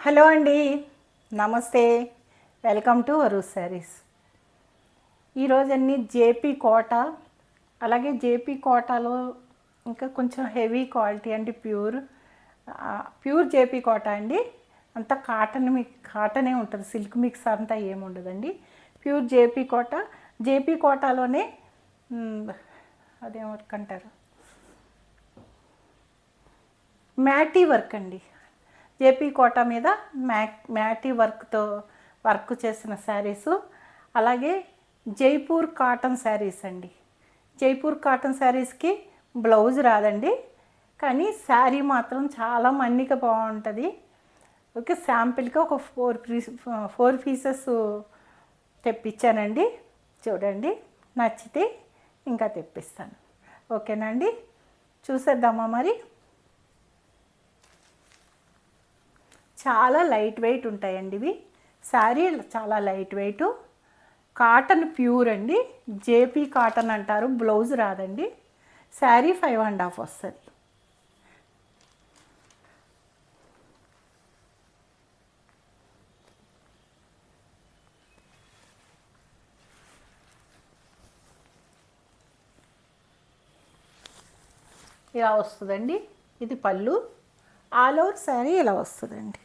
Hello అండి, నమస్తే. Welcome to Aru's saris. ఈరోజు అన్ని జేపీ కోట, అలాగే జేపీ కోటలో ఇంకా కొంచెం హెవీ క్వాలిటీ అండి. ప్యూర్ జేపీ కోట అండి. అంతా కాటనే ఉంటుంది, సిల్క్ మిక్స్ అంతా ఏముండదండి. Pure JP Kota. జేపీ కోటలోనే అదేం వర్క్ అంటారు, మ్యాటీ వర్క్ అండి. జేపీ కోట మీద మ్యాటీ వర్క్ చేసిన శారీసు. అలాగే జైపూర్ కాటన్ శారీస్ అండి. జైపూర్ కాటన్ శారీస్కి బ్లౌజ్ రాదండి, కానీ శారీ మాత్రం చాలా మన్నిక బాగుంటుంది. ఓకే, శాంపిల్గా ఒక ఫోర్ పీసెస్ తెప్పించానండి. చూడండి, నచ్చితే ఇంకా తెప్పిస్తాను. ఓకేనా అండి, చూసేద్దామా మరి. చాలా లైట్ వెయిట్ ఉంటాయండి ఇవి. శారీ చాలా లైట్ వెయిట్, కాటన్ ప్యూర్ అండి. జేపీ కాటన్ అంటారు. బ్లౌజ్ రాదండి. శారీ 5.5 వస్తుంది. ఇలా వస్తుందండి. ఇది పళ్ళు. ఆల్ ఓవర్ శారీ ఇలా వస్తుందండి.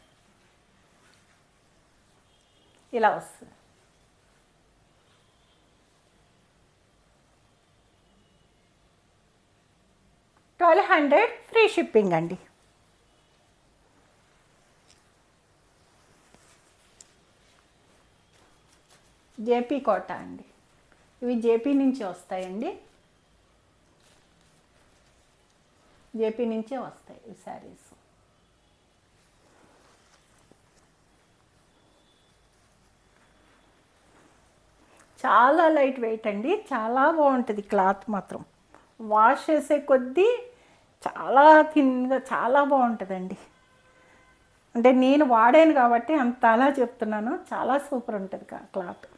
ఇలా వస్తుంది. $1200 ఫ్రీ షిప్పింగ్ అండి. జేపీ కోట అండి. ఇవి జేపీ నుంచి వస్తాయండి. జేపీ నుంచే వస్తాయి ఈ శారీస్. చాలా లైట్ వెయిట్ అండి. చాలా బాగుంటుంది క్లాత్ మాత్రం. వాష్ చేసే కొద్దీ చాలా థిన్గా చాలా బాగుంటుందండి. అంటే నేను వాడాను కాబట్టి అంత అలా చెప్తున్నాను. చాలా సూపర్ ఉంటుంది క్లాత్.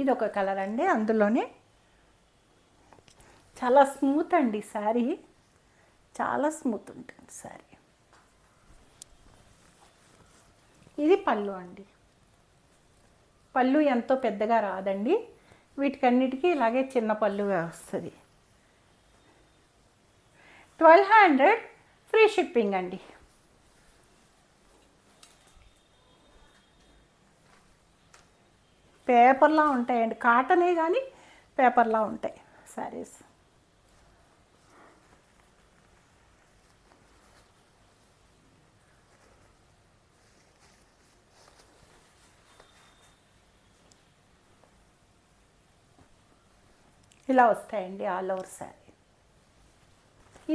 ఇది ఒక కలర్ అండి. అందులోనే చాలా స్మూత్ అండి శారీ. చాలా స్మూత్ ఉంటుంది శారీ. ఇది పళ్ళు అండి. పళ్ళు ఎంతో పెద్దగా రాదండి. వీటికన్నిటికీ ఇలాగే చిన్న పళ్ళుగా వస్తుంది. 1200 ఫ్రీ షిప్పింగ్ అండి. పేపర్లా ఉంటాయండి. కాటనే కానీ పేపర్లా ఉంటాయి శారీస్. ఇలా వస్తాయండి ఆల్ ఓవర్ శారీ.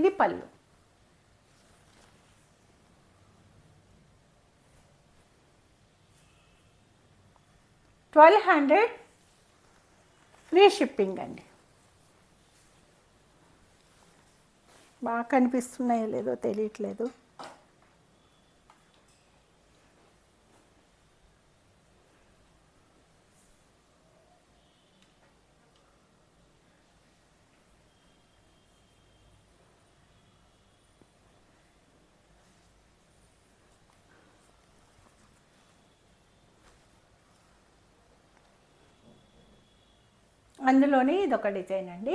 ఇది పళ్ళు. $1200 ఫ్రీ షిప్పింగ్ అండి. బాగా కనిపిస్తున్నాయో లేదో తెలియట్లేదు. అందులోనే ఇదొక డిజైన్ అండి.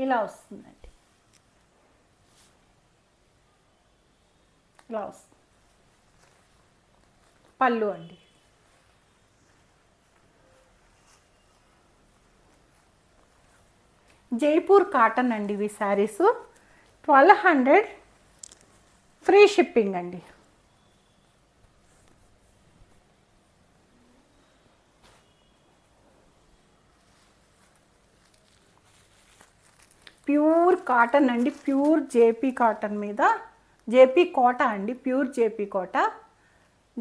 ఇలా వస్తుందండి. ఇలా వస్తుంది. పళ్ళు అండి. జైపూర్ కాటన్ అండి ఇవి శారీసు. 1200 ఫ్రీ షిప్పింగ్ అండి. ప్యూర్ కాటన్ అండి. ప్యూర్ జేపీ కాటన్ మీద జేపీ కోట అండి. Pure JP Kota.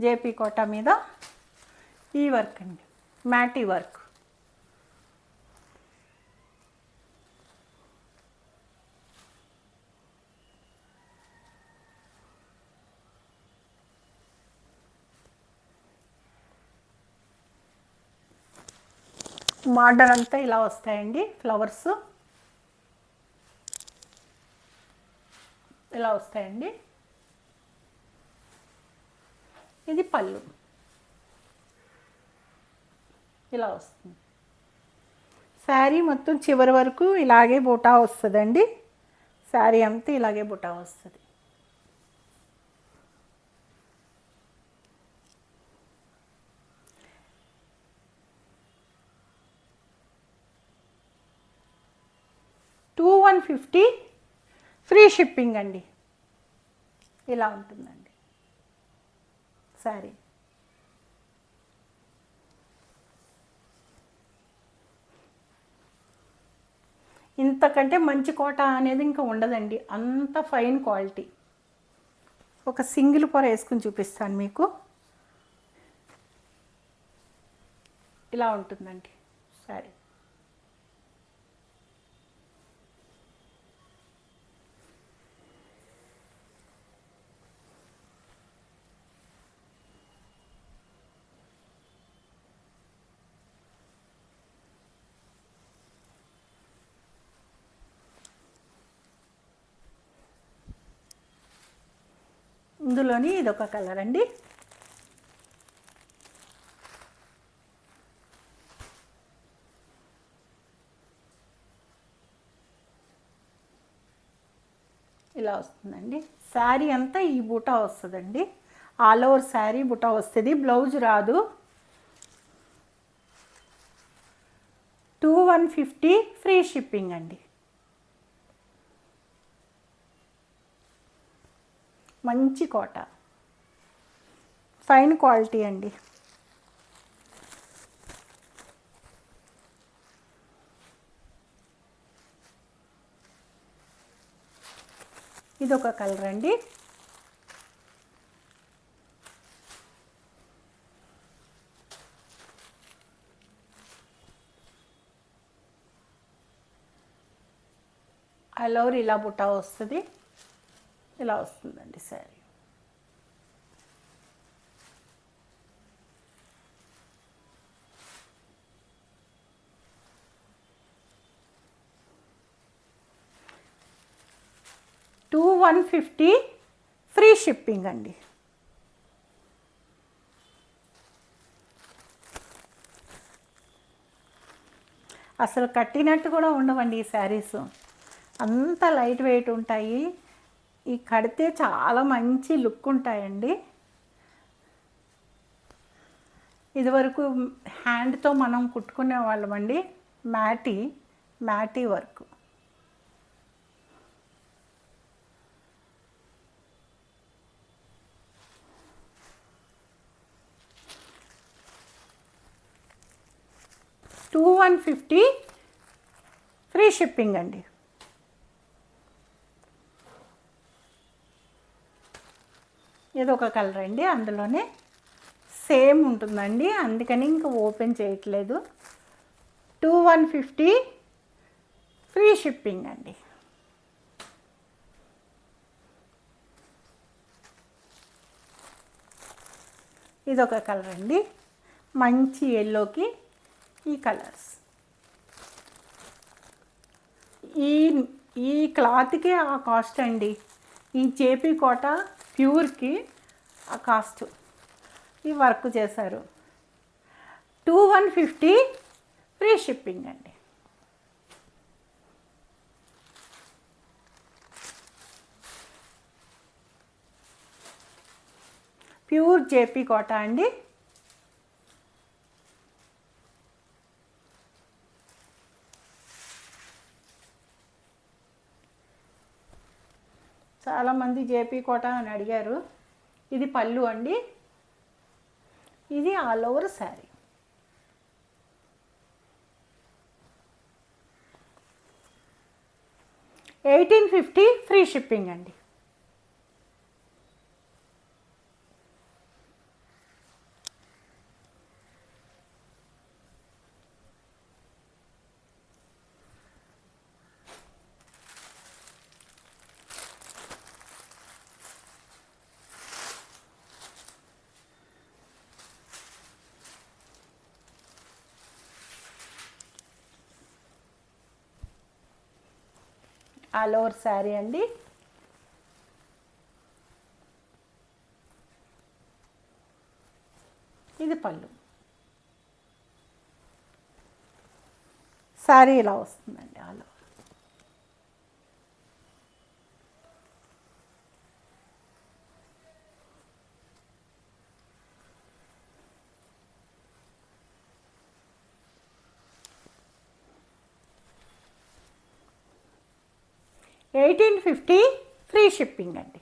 JP quota మీద ఈ వర్క్ అండి, మ్యాటీ వర్క్. బార్డర్ అంతా ఇలా వస్తాయండి, ఫ్లవర్స్ ఇలా వస్తాయండి. ఇది పళ్ళు ఇలా వస్తుంది. శారీ మొత్తం చివరి వరకు ఇలాగే బుటా వస్తుందండి. శారీ అంతా ఇలాగే బుటా వస్తుంది. టూ 150 ఫ్రీ షిప్పింగ్ అండి. ఇలా ఉంటుందండి శారీ. ఇంతకంటే మంచి కోట అనేది ఇంకా ఉండదండి, అంత ఫైన్ క్వాలిటీ. ఒక సింగిల్ పొర వేసుకుని చూపిస్తాను మీకు. ఇలా ఉంటుందండి శారీ. ఇందులోని ఇదొక కలర్ అండి. ఇలా వస్తుందండి శారీ అంతా. ఈ బుటా వస్తుందండి, ఆల్ ఓవర్ శారీ బుటా వస్తుంది, బ్లౌజ్ రాదు. 2150 ఫ్రీ షిప్పింగ్ అండి. మంచి కోట, ఫైన్ క్వాలిటీ అండి. ఇదొక కలర్ అండి. ఆల్ ఓవర్ ఇలా బుటా వస్తుంది, ఇలా వస్తుందండి శారీ. టూ 150 ఫ్రీ షిప్పింగ్ అండి. అసలు కట్టినట్టు కూడా ఉండవండి ఈ శారీస్, అంత లైట్ వెయిట్ ఉంటాయి. ఈ కడితే చాలా మంచి లుక్ ఉంటాయండి. ఇదివరకు హ్యాండ్తో మనం కుట్టుకునే వాళ్ళమండి, మ్యాటీ వర్క్. టూ 150 ఫ్రీ షిప్పింగ్ అండి. ఇదొక కలర్ అండి, అందులోనే సేమ్ ఉంటుందండి, అందుకని ఇంకా ఓపెన్ చేయట్లేదు. 2150 ఫ్రీ షిప్పింగ్ అండి. ఇదొక కలర్ అండి, మంచి ఎల్లోకి ఈ కలర్స్. ఈ క్లాత్కి ఆ కాస్ట్ అండి, ఈ జేపీ కోట ప్యూర్కి ఆ కాస్ట్. ఈ వర్క్ చేశారు. 2150 ఫ్రీ షిప్పింగ్ అండి. ప్యూర్ జేపీ కోట అండి. చాలామంది జేపీ కోట అని అడిగారు. ఇది పళ్ళు అండి, ఇది all over sari. $1850 free shipping అండి. ఆల్ ఓవర్ శారీ అండి. ఇది పళ్ళు. శారీ ఇలా వస్తుందండి ఆల్ ఓవర్. $1850 ఫ్రీ షిప్పింగ్ అండి.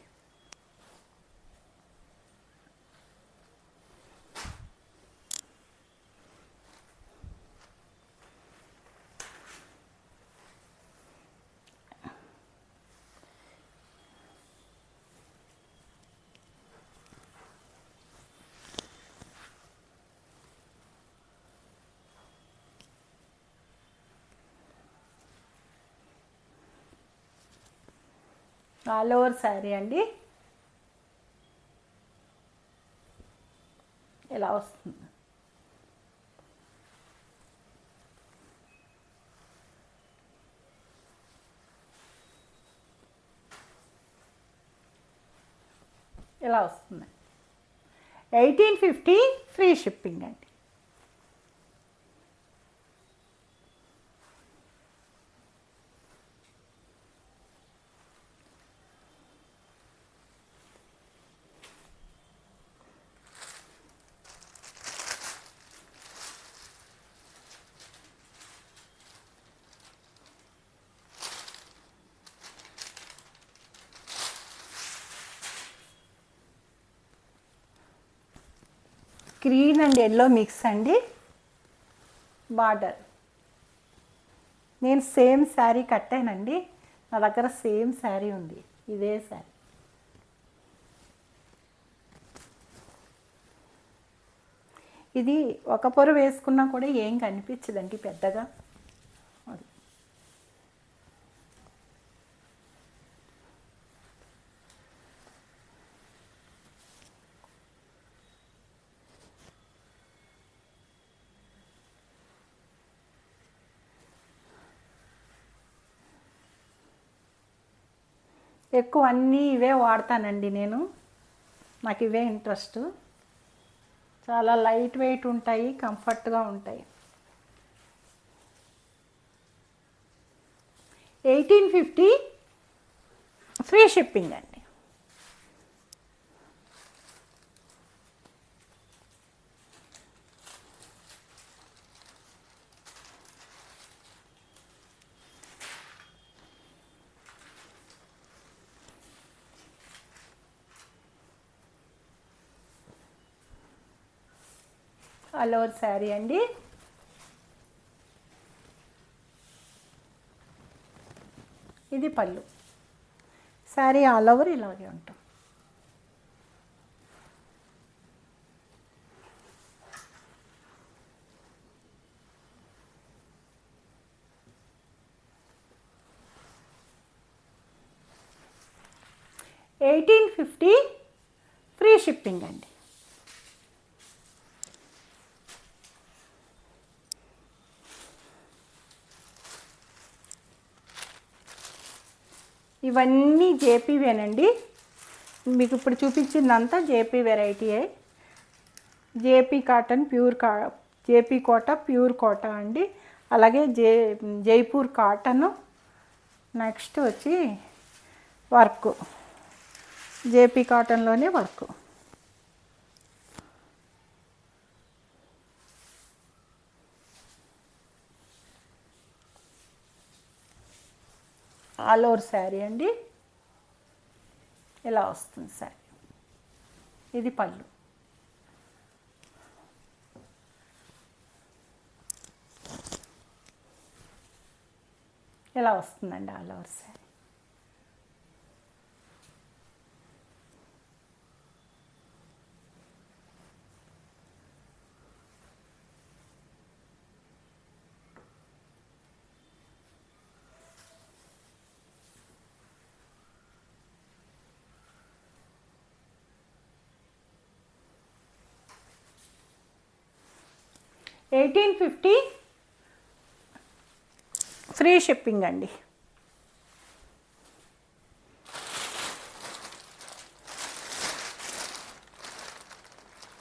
ఆల్ ఓవర్ శారీ అండి ఇలా వస్తుంది. ఇలా వస్తుంది. 1850 ఫ్రీ షిప్పింగ్ అండి. గ్రీన్ అండ్ ఎల్లో మిక్స్ అండి. బార్డర్ నేను సేమ్ శారీ కట్టానండి. నా దగ్గర సేమ్ శారీ ఉంది, ఇదే శారీ. ఇది ఒక పొర వేసుకున్నా కూడా ఏం కనిపించదండి పెద్దగా. అది ఎక్కువ అన్నీ ఇవే వాడతానండి నేను. నాకు ఇవే ఇంట్రెస్ట్. చాలా లైట్ వెయిట్ ఉంటాయి, కంఫర్ట్గా ఉంటాయి. 1850 ఫ్రీ షిప్పింగ్ అండి. ఆల్ ఓవర్ శారీ అండి. ఇది పళ్ళు. శారీ ఆల్ ఓవర్ ఇలాగే ఉంటుంది. $1850 ఫ్రీ షిప్పింగ్ అండి. ఇవన్నీ జేపీవేనండి. మీకు ఇప్పుడు చూపించిందంతా జేపీ వెరైటీయే. JP cotton pure JP Kota pure Kota అండి. అలాగే జైపూర్ కాటను. నెక్స్ట్ వచ్చి వర్క్, జేపీ కాటన్లోనే వర్క్. ఆల్ ఓవర్ శారీ అండి ఇలా వస్తుంది శారీ. ఇది పళ్ళు. ఇలా వస్తుందండి all over sari. $1850 free shipping అండి.